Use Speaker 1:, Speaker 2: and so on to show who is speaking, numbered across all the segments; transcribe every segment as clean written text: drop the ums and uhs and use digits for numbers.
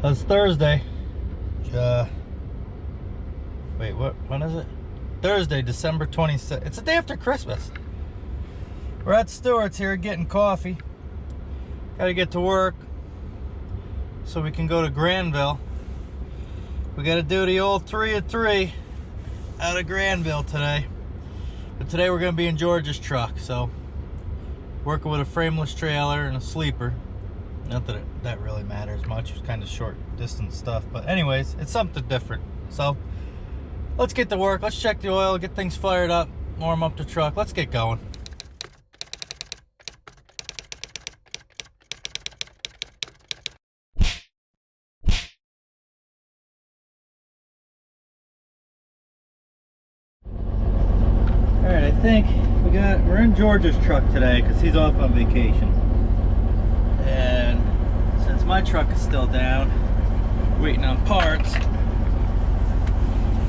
Speaker 1: It's Thursday. Wait, when is it? Thursday, December 26th. It's the day after Christmas. We're at Stewart's here getting coffee. Gotta get to work so we can go to Granville. We gotta do the old 3 of 3 out of Granville today. But today we're gonna be in George's truck, so working with a frameless trailer and a sleeper. Not that that really matters much. It's kind of short distance stuff, but anyways, it's something different. So let's get to work. Let's check the oil, get things fired up, warm up the truck. Let's get going. Alright, I think we're in George's truck today because he's off on vacation. And since my truck is still down, waiting on parts, I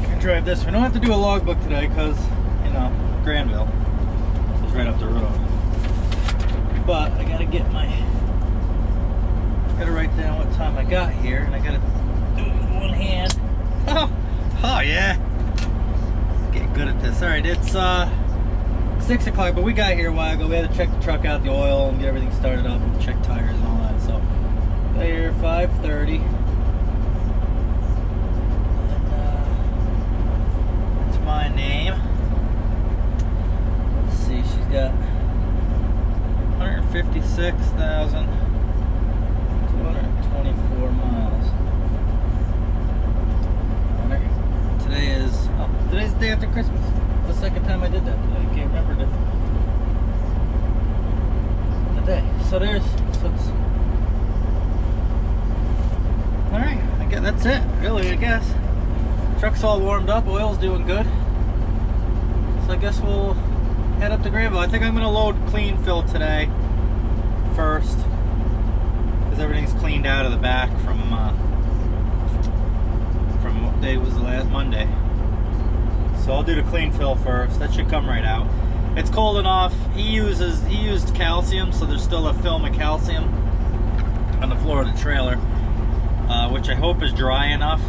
Speaker 1: can drive this. We don't have to do a logbook today because, you know, Granville is right up the road. But I gotta write down what time I got here, and I gotta do it with one hand. Oh yeah. Getting good at this. Alright, it's 6 o'clock, but we got here a while ago. We had to check the truck out, the oil, and get everything started up, and check tires and all that. So got here at 5:30. That's my name. Let's see, she's got 156,224 miles. Today's the day after Christmas. It's the second time I did that today. I can't remember the day. So it's alright, I guess that's it, really, I guess. Truck's all warmed up, oil's doing good. So I guess we'll head up to Granville. I think I'm gonna load clean fill today first, because everything's cleaned out of the back from what day was the last Monday. So I'll do the clean fill first. That should come right out. It's cold enough. He used calcium, so there's still a film of calcium on the floor of the trailer, which I hope is dry enough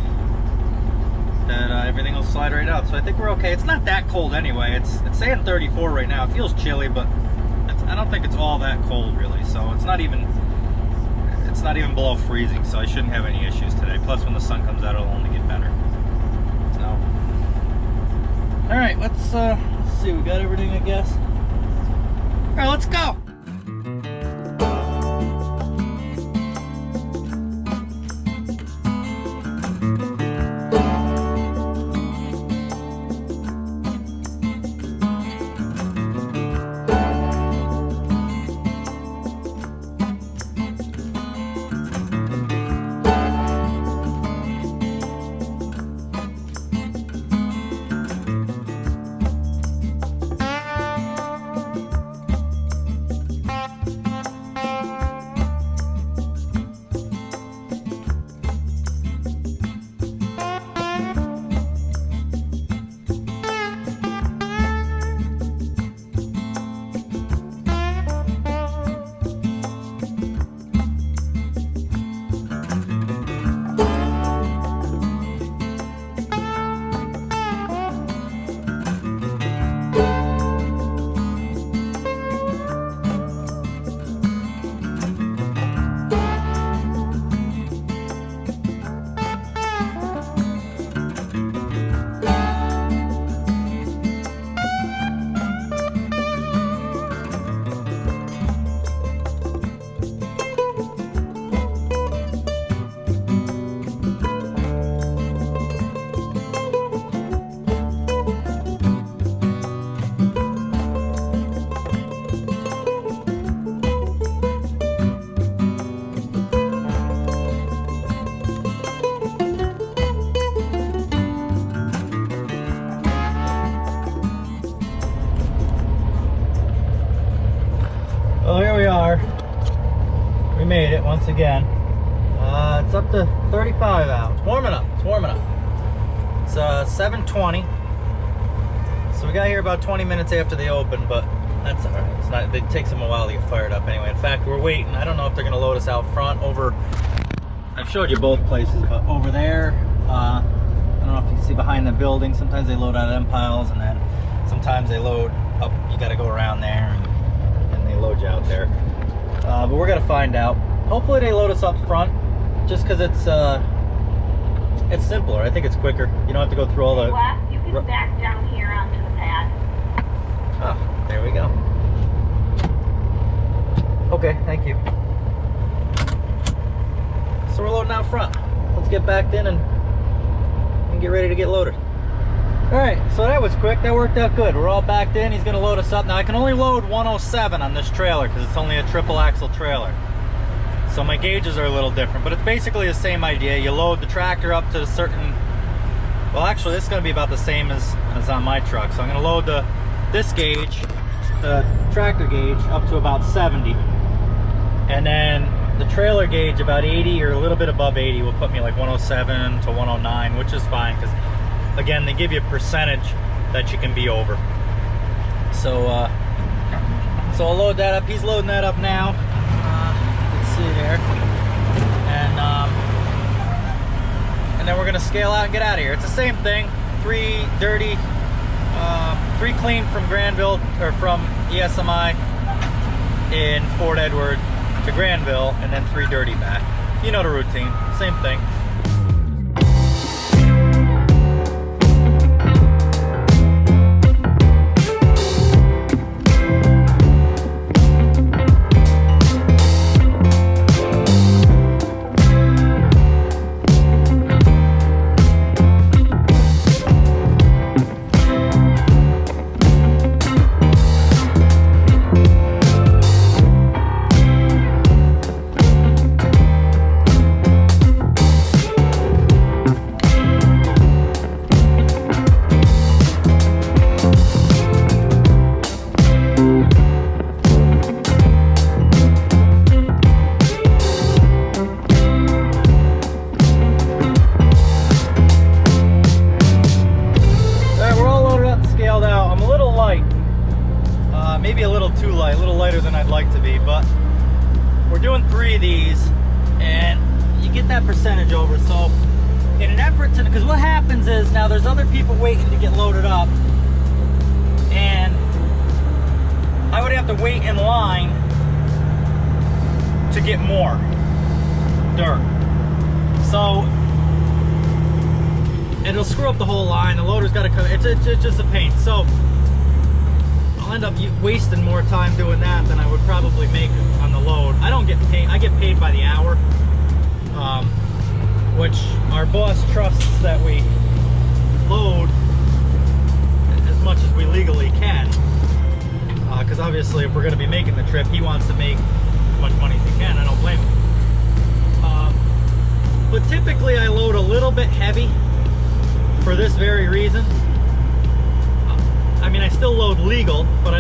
Speaker 1: that everything will slide right out. So I think we're okay. It's not that cold anyway. It's saying 34 right now. It feels chilly, but I don't think it's all that cold really. So it's not even below freezing. So I shouldn't have any issues today. Plus, when the sun comes out, it'll only get better. So. All right, let's see. We got everything, I guess. All right, let's go. Well, here we are. We made it once again. It's up to 35 out. It's warming up. It's warming up. It's 7:20. So we got here about 20 minutes after they opened, but that's all right. It's not. It takes them a while to get fired up anyway. In fact, we're waiting. I don't know if they're going to load us out front over I've showed you both places, but over there, I don't know if you can see behind the building, sometimes they load out of them piles, and then sometimes they load up, you gotta go around there, and they load you out there. But we're gonna find out. Hopefully they load us up front, just because it's simpler. I think it's quicker. You don't have to go through all the...
Speaker 2: You can back down here onto the pad.
Speaker 1: Oh, there we go. Okay, thank you. So we're loading out front. Let's get backed in and get ready to get loaded. All right, so that was quick. That worked out good. We're all backed in. He's gonna load us up. Now I can only load 107 on this trailer because it's only a triple axle trailer. So my gauges are a little different, but it's basically the same idea. You load the tractor up to a certain, well actually this is gonna be about the same as on my truck. So I'm gonna load this gauge, the tractor gauge, up to about 70. And then the trailer gauge about 80 or a little bit above 80 will put me like 107 to 109, which is fine because again, they give you a percentage that you can be over. So so I'll load that up. He's loading that up now. Let's see there. And then we're gonna scale out and get out of here. It's the same thing. 3 dirty, 3 clean from Granville, or from ESMI in Fort Edward to Granville, and then 3 dirty back. You know the routine, same thing. Maybe a little too light, a little lighter than I'd like to be, but we're doing 3 of these and you get that percentage over. So in an effort to, because what happens is now there's other people waiting to get loaded up and I would have to wait in line to get more dirt. So it'll screw up the whole line. The loader's got to come, it's just a pain. So I'll end up wasting more time doing that than I would probably make on the load. I don't get paid, I get paid by the hour, which our boss trusts that we load as much as we legally can, because obviously if we're going to be making the trip, he wants to make as much money as he can. I don't blame him. But typically I load a little bit heavy for this very reason. I mean, I still load legal, but I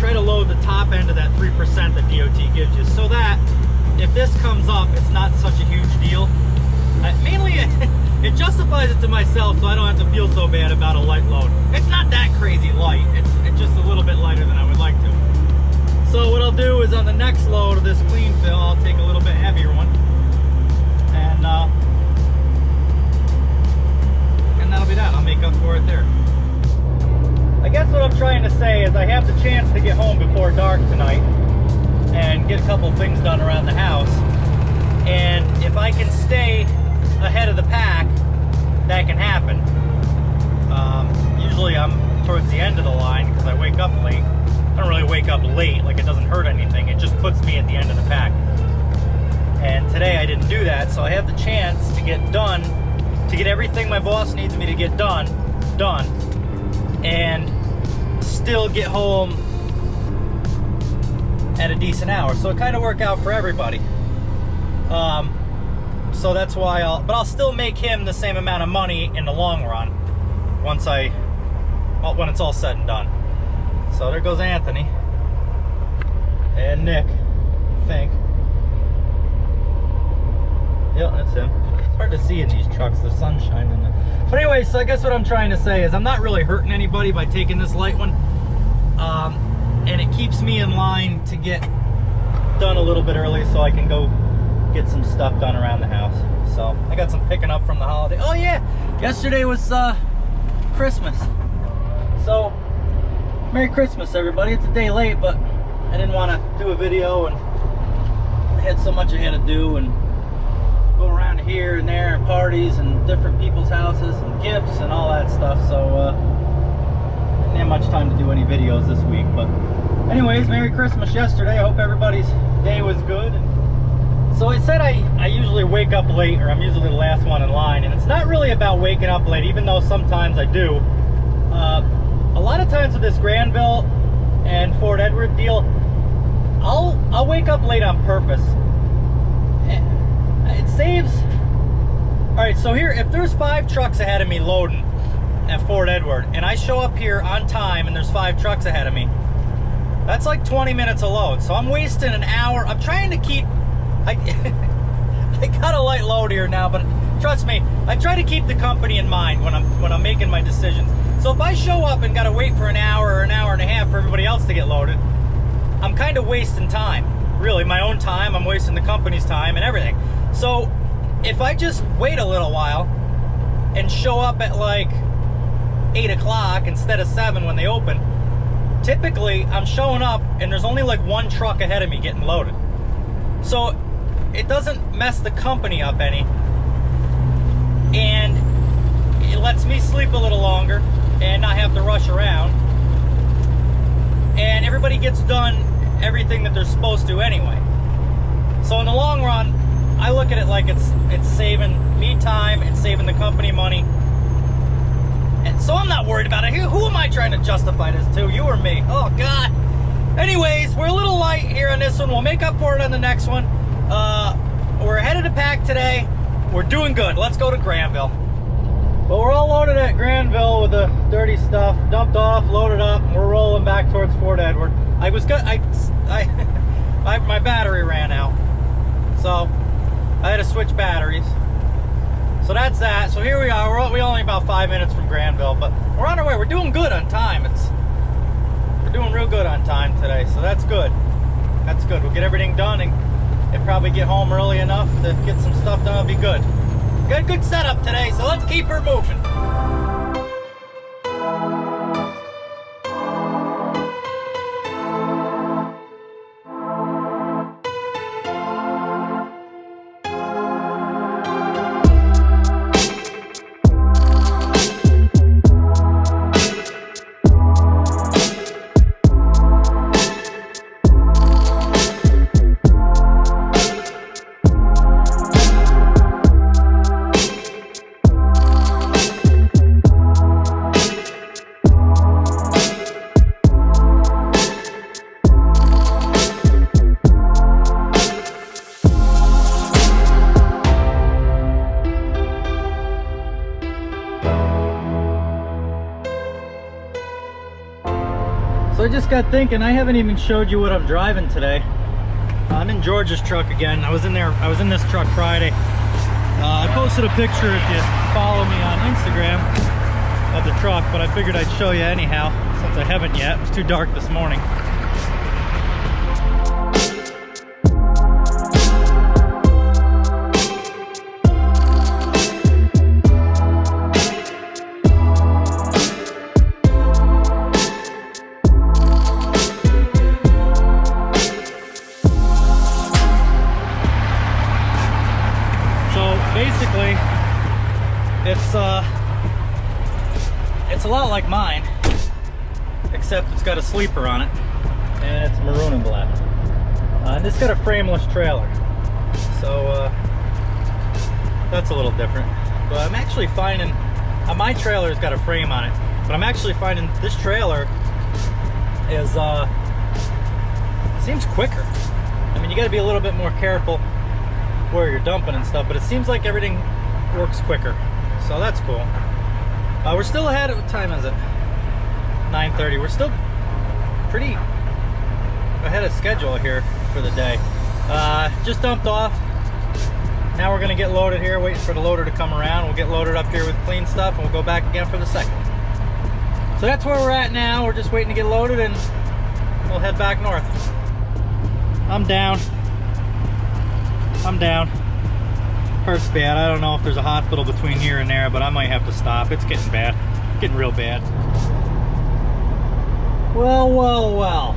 Speaker 1: try to load the top end of that 3% that DOT gives you, so that if this comes up, it's not such a huge deal. Mainly, it justifies it to myself, so I don't have to feel so bad about a light load. It's not that crazy light. It's just a little bit lighter than I would like to. So what I'll do is on the next load of this clean fill, I'll take a little bit heavier one, and that'll be that. I'll make up for it there. I guess what I'm trying to say is I have the chance to get home before dark tonight and get a couple things done around the house. And if I can stay ahead of the pack, that can happen. Usually I'm towards the end of the line because I wake up late. I don't really wake up late, like it doesn't hurt anything. It just puts me at the end of the pack. And today I didn't do that, so I have the chance to get done, to get everything my boss needs me to get done, and still get home at a decent hour. So it kind of worked out for everybody. So that's why I'll still make him the same amount of money in the long run when it's all said and done. So there goes Anthony and Nick, I think. Yep, that's him. It's hard to see in these trucks, the sun's shining. But anyway, so I guess what I'm trying to say is I'm not really hurting anybody by taking this light one. And it keeps me in line to get done a little bit early so I can go get some stuff done around the house. So I got some picking up from the holiday. Oh yeah, yesterday was Christmas. So Merry Christmas, everybody. It's a day late, but I didn't want to do a video, and I had so much I had to do, and go around here and there and parties and different people's houses and gifts and all that stuff. So I didn't have much time to do any videos this week. But anyways, Merry Christmas yesterday. I hope everybody's day was good. And so I said I usually wake up late, or I'm usually the last one in line, and it's not really about waking up late, even though sometimes I do. A lot of times with this Granville and Fort Edward deal, I'll wake up late on purpose. It saves. All right, so here, if there's 5 trucks ahead of me loading at Fort Edward, and I show up here on time and there's 5 trucks ahead of me, that's like 20 minutes of load. So I'm wasting an hour. I'm trying to keep, I got a light load here now, but trust me, I try to keep the company in mind when I'm making my decisions. So if I show up and gotta wait for an hour or an hour and a half for everybody else to get loaded, I'm kind of wasting time. Really, my own time. I'm wasting the company's time and everything. So if I just wait a little while and show up at like 8 o'clock instead of 7 when they open, typically I'm showing up and there's only like 1 truck ahead of me getting loaded. So it doesn't mess the company up any, and it lets me sleep a little longer and not have to rush around, and everybody gets done everything that they're supposed to anyway. So in the long run, I look at it like it's saving me time and saving the company money, and so I'm not worried about it. Who am I trying to justify this to, you or me? Oh God. Anyways, we're a little light here on this one. We'll make up for it on the next one. We're ahead of the pack today. We're doing good. Let's go to Granville. Well, we're all loaded at Granville with the dirty stuff, dumped off, loaded up, and we're rolling back towards Fort Edward. My battery ran out, so I had to switch batteries. So that's that. So here we are. We're only about 5 minutes from Granville, but we're on our way. We're doing good on time. We're doing real good on time today, so that's good. That's good. We'll get everything done and probably get home early enough to get some stuff done. It'll be good. Got a good setup today, so let's keep her moving. So I just got thinking, I haven't even showed you what I'm driving today. I'm in George's truck again. I was in this truck Friday. I posted a picture if you follow me on Instagram of the truck, but I figured I'd show you anyhow since I haven't yet. It was too dark this morning. Basically, it's a lot like mine, except it's got a sleeper on it, and it's maroon and black. And it's got a frameless trailer, so that's a little different. But I'm actually finding, my trailer's got a frame on it, but I'm actually finding this trailer is seems quicker. I mean, you got to be a little bit more careful where you're dumping and stuff, but it seems like everything works quicker, so that's cool. We're still ahead. What time is it? 9:30. We're still pretty ahead of schedule here for the day. Just dumped off. Now we're gonna get loaded here, waiting for the loader to come around. We'll get loaded up here with clean stuff, and we'll go back again for the second. So that's where we're at now. We're just waiting to get loaded, and we'll head back north. I'm down. I'm down. Hurts bad. I don't know if there's a hospital between here and there, but I might have to stop. It's getting bad. Getting real bad. Well, well, well.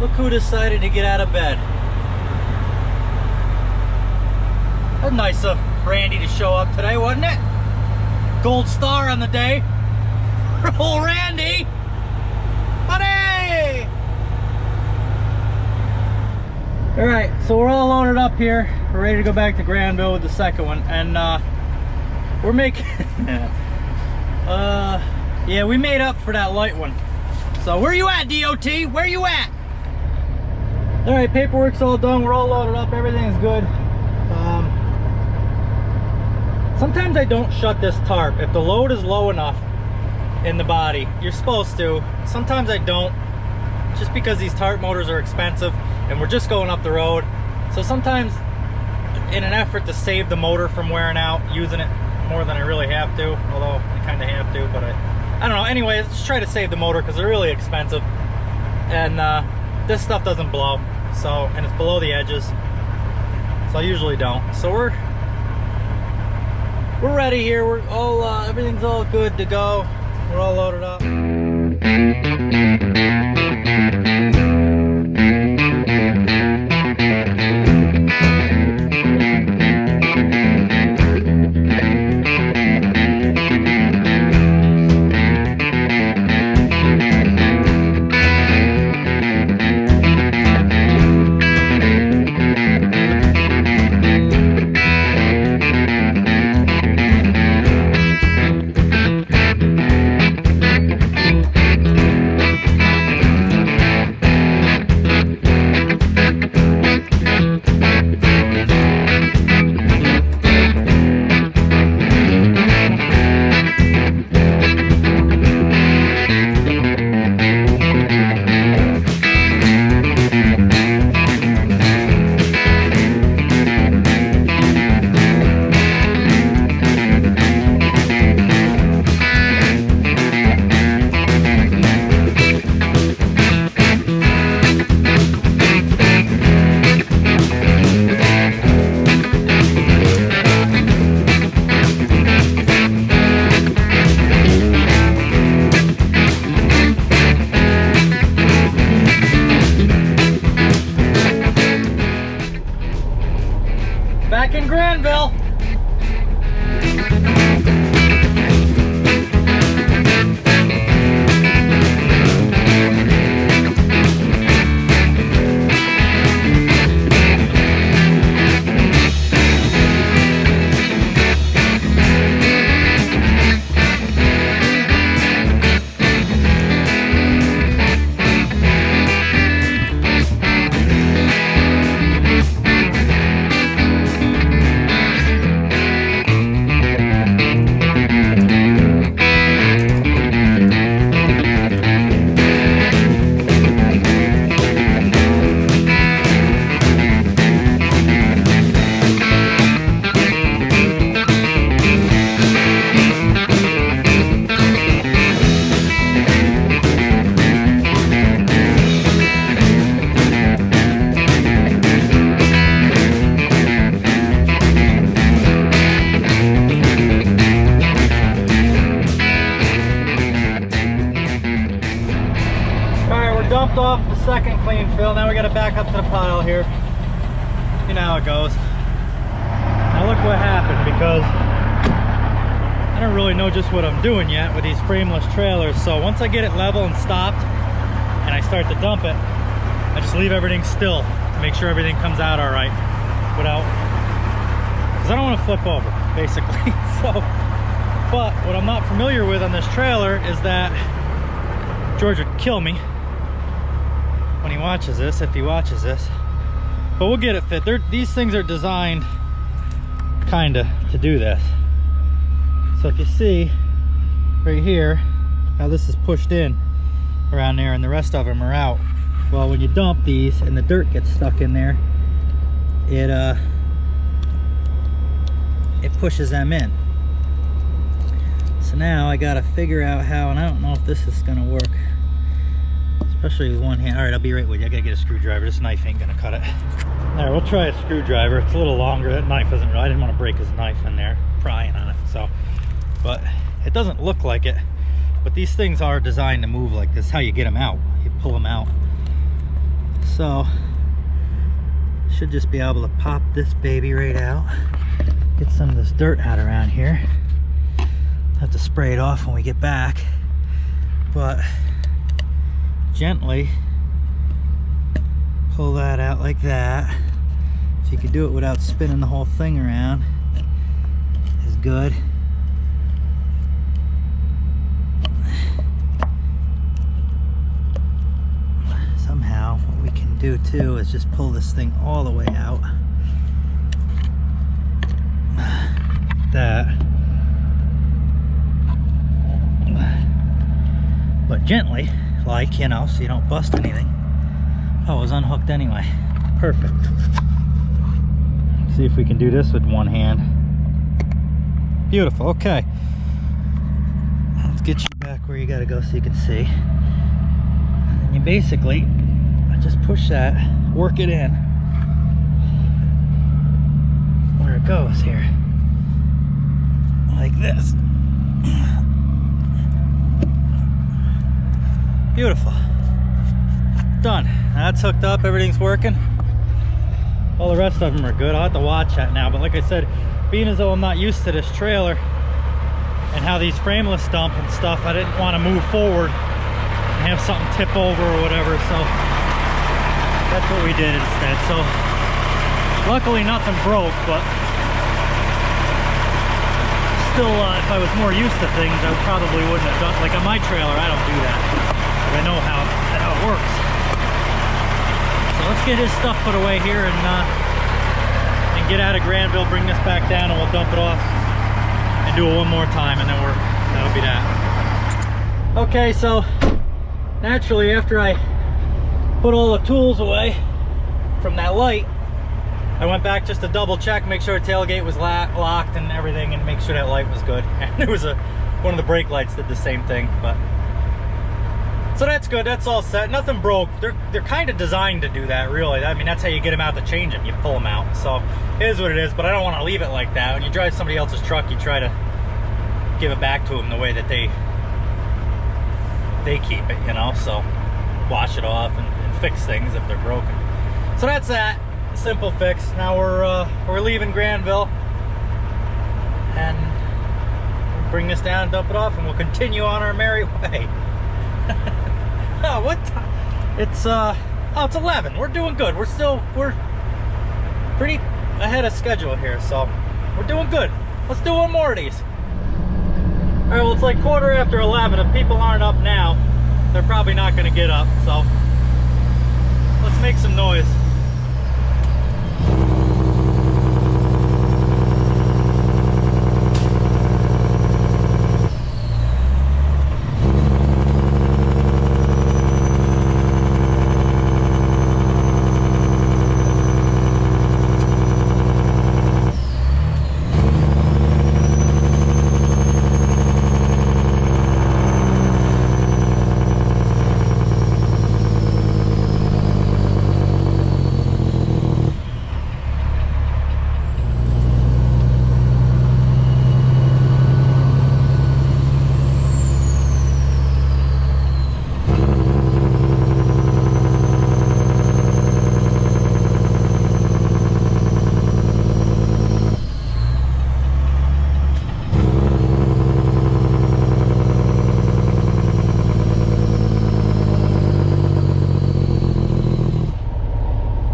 Speaker 1: Look who decided to get out of bed. That's nice of Randy to show up today, wasn't it? Gold star on the day. Roll Randy! Buddy! Alright, so we're all loaded up here. We're ready to go back to Granville with the second one. And we're making... yeah, we made up for that light one. So where you at, DOT? Where you at? Alright, paperwork's all done. We're all loaded up. Everything's good. Sometimes I don't shut this tarp. If the load is low enough in the body, you're supposed to. Sometimes I don't, just because these tarp motors are expensive and we're just going up the road. So sometimes, in an effort to save the motor from wearing out, using it more than I really have to, although I kind of have to, but I don't know. Anyways, just try to save the motor because they're really expensive. And this stuff doesn't blow, so, and it's below the edges, so I usually don't. So we're ready here. We're all everything's all good to go. We're all loaded up. Back in Granville. Dumped off the second clean fill. Now we got to back up to the pile here. You know how it goes. Now look what happened, because I don't really know just what I'm doing yet with these frameless trailers. So once I get it level and stopped and I start to dump it, I just leave everything still to make sure everything comes out all right without, because I don't want to flip over basically. So, but what I'm not familiar with on this trailer is that George would kill me when he watches this, if he watches this, but we'll get it fit. These things are designed kinda to do this. So if you see right here how this is pushed in around there and the rest of them are out, well, when you dump these and the dirt gets stuck in there, it pushes them in. So now I gotta figure out how, and I don't know if this is gonna work, especially with one hand. All right, I'll be right with you. I gotta get a screwdriver. This knife ain't gonna cut it. There, we'll try a screwdriver. It's a little longer. That knife isn't. I didn't want to break his knife in there, prying on it. So, but it doesn't look like it. But these things are designed to move like this. How you get them out? You pull them out. So, should just be able to pop this baby right out. Get some of this dirt out around here. Have to spray it off when we get back. But gently pull that out like that. If you could do it without spinning the whole thing around, is good. Somehow what we can do too is just pull this thing all the way out. That. But gently, like, you know, so you don't bust anything. Oh, it was unhooked anyway. Perfect. See if we can do this with one hand. Beautiful. Okay. Let's get you back where you gotta go so you can see. And then you basically just push that, work it in where it goes here. Like this. Beautiful. Done. That's hooked up, everything's working. All the rest of them are good. I'll have to watch that now, but like I said, being as though I'm not used to this trailer and how these frameless dump and stuff, I didn't want to move forward and have something tip over or whatever, so that's what we did instead. So luckily nothing broke, but still, if I was more used to things, I probably wouldn't have done. Like on my trailer, I don't do that. I know how it works. So let's get his stuff put away here and get out of Granville, bring this back down, and we'll dump it off and do it one more time, and then that'll be that. Okay, so naturally after I put all the tools away from that light, I went back just to double check, make sure the tailgate was locked and everything, and make sure that light was good. And there was one of the brake lights did the same thing, but so that's good. That's all set. Nothing broke. They're kind of designed to do that, really. I mean, that's how you get them out to change them. You pull them out. So it is what it is. But I don't want to leave it like that. When you drive somebody else's truck, you try to give it back to them the way that they keep it, you know. So wash it off and fix things if they're broken. So that's that. Simple fix. Now we're leaving Granville, and we'll bring this down and dump it off, and we'll continue on our merry way. Oh, what time? It's 11. We're doing good. We're pretty ahead of schedule here, so we're doing good. Let's do one more of these. All right, well, it's like 11:15. If people aren't up now, they're probably not going to get up, so let's make some noise.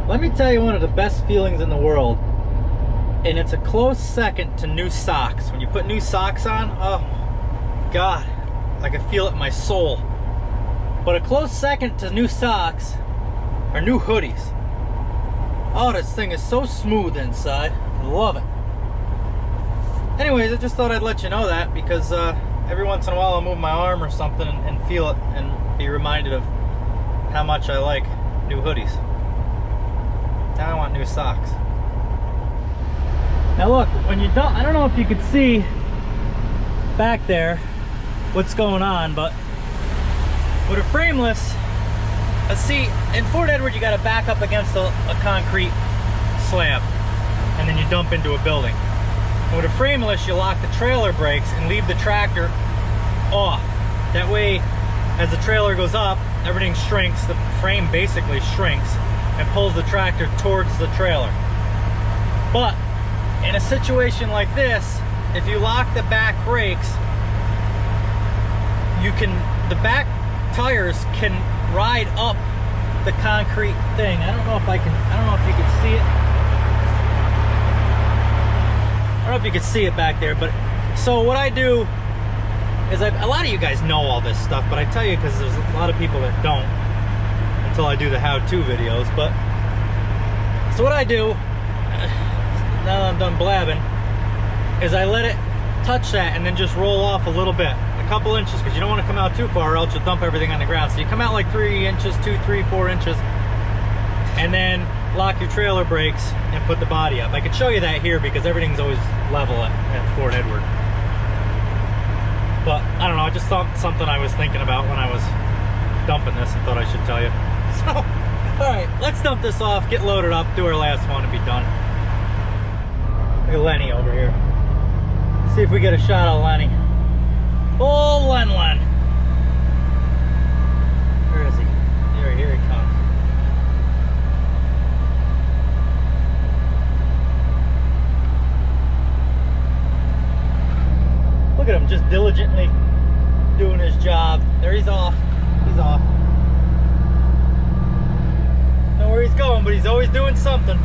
Speaker 1: Let me tell you one of the best feelings in the world, and it's a close second to new socks. When you put new socks on, oh God, I can feel it in my soul. But a close second to new socks are new hoodies. Oh, this thing is so smooth inside. I love it. Anyways, I just thought I'd let you know that, because every once in a while I'll move my arm or something and feel it and be reminded of how much I like new hoodies. Now I want new socks. Now look, when you don't, I don't know if you could see back there what's going on, but with a frameless, see, in Fort Edward you got to back up against a concrete slab, and then you dump into a building. With a frameless, you lock the trailer brakes and leave the tractor off. That way, as the trailer goes up, everything shrinks, the frame basically shrinks and pulls the tractor towards the trailer. But in a situation like this, if you lock the back brakes, the back tires can ride up the concrete thing. I don't know if you can see it. I don't know if you can see it back there, but so what I do is a lot of you guys know all this stuff, but I tell you because there's a lot of people that don't until I do the how-to videos. But so what I do, now that I'm done blabbing, is I let it touch that and then just roll off a little bit, a couple inches, because you don't want to come out too far or else you'll dump everything on the ground. So you come out like 3 inches, 2, 3, 4 inches, and then lock your trailer brakes and put the body up. I could show you that here because everything's always level at Fort Edward. But I don't know, I just thought something I was thinking about when I was dumping this and thought I should tell you. So, alright, let's dump this off, get loaded up, do our last one and be done. Look at Lenny over here. See if we get a shot of Lenny. Oh, Len. Where is he? Here he comes. Look at him just diligently doing his job. There, he's off. He's off. Don't know where he's going, but he's always doing something.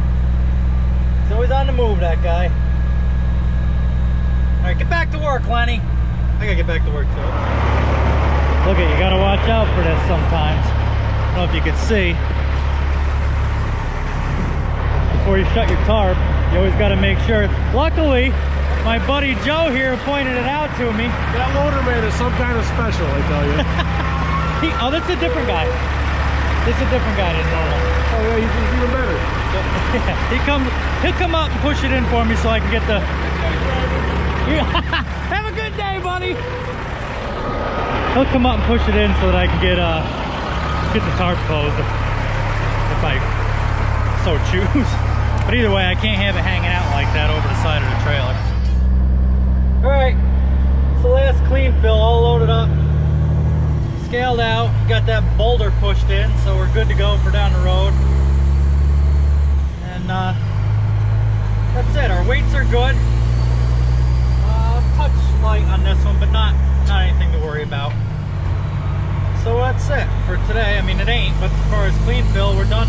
Speaker 1: He's always on the move, that guy. Alright, get back to work, Lenny. I gotta get back to work too. Look at, you gotta watch out for this sometimes. I don't know if you can see. Before you shut your tarp, you always gotta make sure. Luckily, my buddy Joe here pointed it out to me.
Speaker 3: That motorman is some kind of special, I tell you.
Speaker 1: Oh, that's a different guy. This is a different guy than normal.
Speaker 3: Oh yeah, he's even better.
Speaker 1: Yeah, he'll come out and push it in for me so I can get the... Have a good day, buddy. He'll come up and push it in so that I can get the tarp closed if I so choose. But either way, I can't have it hanging out like that over the side of the trailer. All right, it's the last clean fill, all loaded up, scaled out. Got that boulder pushed in, so we're good to go for down the road. And that's it. Our weights are good. Touch light on this one, but not anything to worry about. So that's it for today. I mean, it ain't, but as far as clean fill, we're done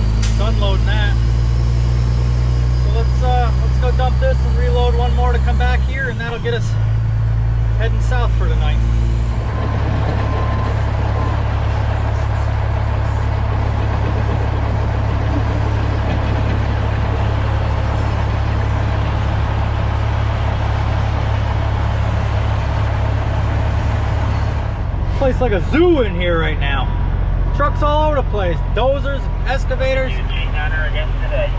Speaker 1: loading that. So let's go dump this and reload one more to come back here, and that'll get us heading south for tonight. Place like a zoo in here right now. Trucks all over the place. Dozers, excavators.
Speaker 2: Again today.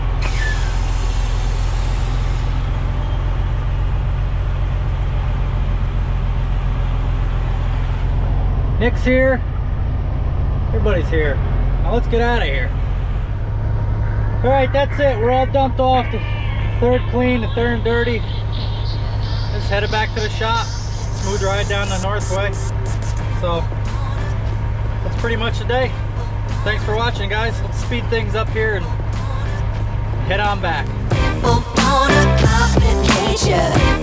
Speaker 1: Nick's here. Everybody's here. Now let's get out of here. Alright, that's it. We're all dumped off. The third clean, the third dirty. Just headed back to the shop. Smooth ride down the Northway. So that's pretty much the day. Thanks for watching, guys. Let's speed things up here and head on back.
Speaker 4: Yeah.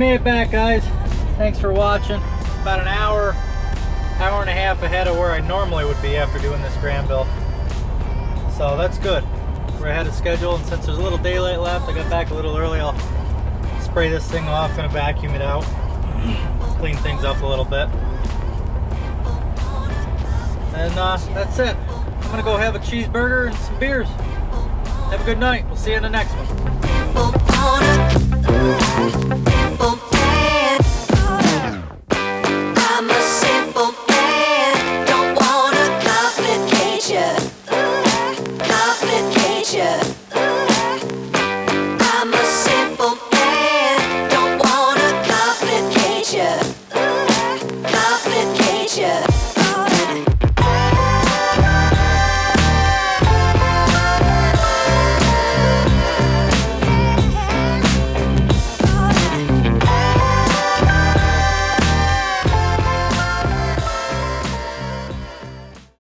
Speaker 1: made it back, guys. Thanks for watching. About an hour and a half ahead of where I normally would be after doing this Granville. So that's good. We're ahead of schedule, and since there's a little daylight left, I got back a little early. I'll spray this thing off, gonna vacuum it out, clean things up a little bit. And that's it. I'm gonna go have a cheeseburger and some beers. Have a good night. We'll see you in the next one.